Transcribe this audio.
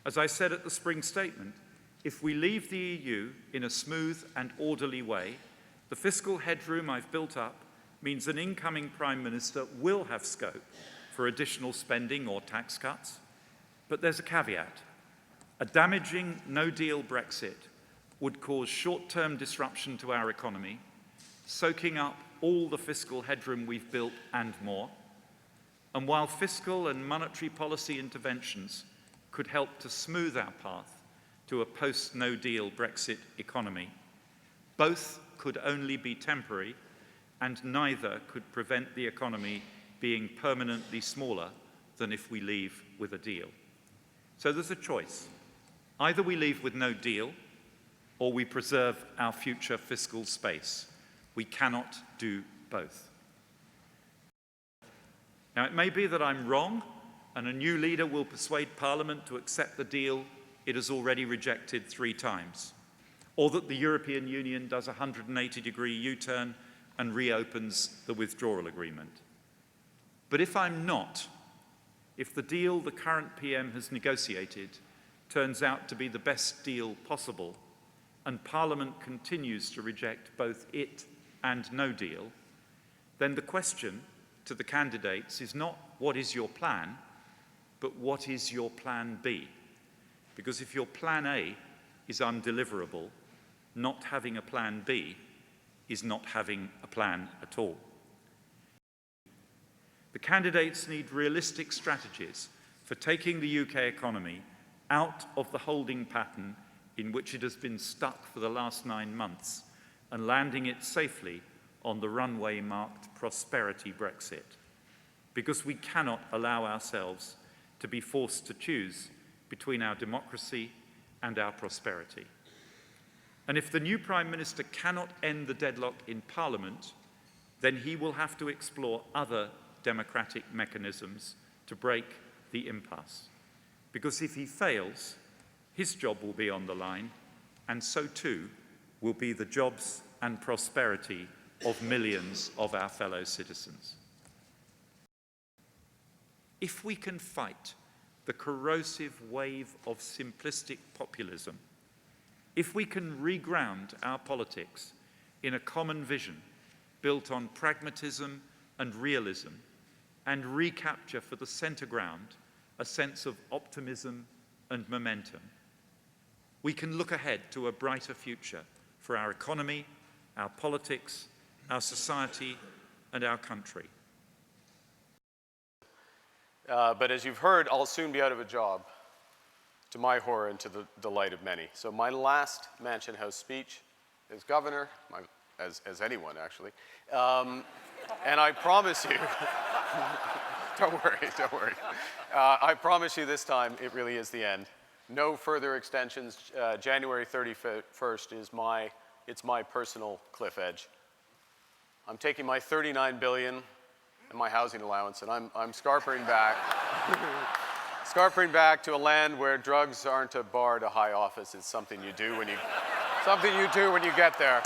As I said at the spring statement, if we leave the EU in a smooth and orderly way, the fiscal headroom I've built up means an incoming Prime Minister will have scope for additional spending or tax cuts. But there's a caveat. A damaging no-deal Brexit would cause short-term disruption to our economy, soaking up all the fiscal headroom we've built and more. And while fiscal and monetary policy interventions could help to smooth our path to a post-no-deal Brexit economy, both could only be temporary, and neither could prevent the economy being permanently smaller than if we leave with a deal. So there's a choice. Either we leave with no deal, or we preserve our future fiscal space. We cannot do both. Now, it may be that I'm wrong, and a new leader will persuade Parliament to accept the deal it has already rejected 3 times, or that the European Union does a 180-degree U-turn and reopens the withdrawal agreement. But if I'm not, if the deal the current PM has negotiated turns out to be the best deal possible, and Parliament continues to reject both it and no deal, then the question to the candidates is not what is your plan, but what is your plan B? Because if your plan A is undeliverable, not having a plan B is not having a plan at all. The candidates need realistic strategies for taking the UK economy out of the holding pattern in which it has been stuck for the last 9 months and landing it safely on the runway marked prosperity Brexit. Because we cannot allow ourselves to be forced to choose between our democracy and our prosperity. And if the new Prime Minister cannot end the deadlock in Parliament, then he will have to explore other democratic mechanisms to break the impasse. Because if he fails, his job will be on the line, and so too will be the jobs and prosperity of millions of our fellow citizens. If we can fight the corrosive wave of simplistic populism, if we can reground our politics in a common vision built on pragmatism and realism, and recapture for the centre ground a sense of optimism and momentum, we can look ahead to a brighter future for our economy, our politics, our society, and our country. But as you've heard, I'll soon be out of a job, to my horror and to the delight of many. So my last Mansion House speech as governor, as anyone actually, and I promise you, don't worry. I promise you this time it really is the end. No further extensions. January 31st is my personal cliff edge. I'm taking my $39 billion and my housing allowance, and I'm scarpering back. Scarpering back to a land where drugs aren't a bar to high office. It's something you do when you get there.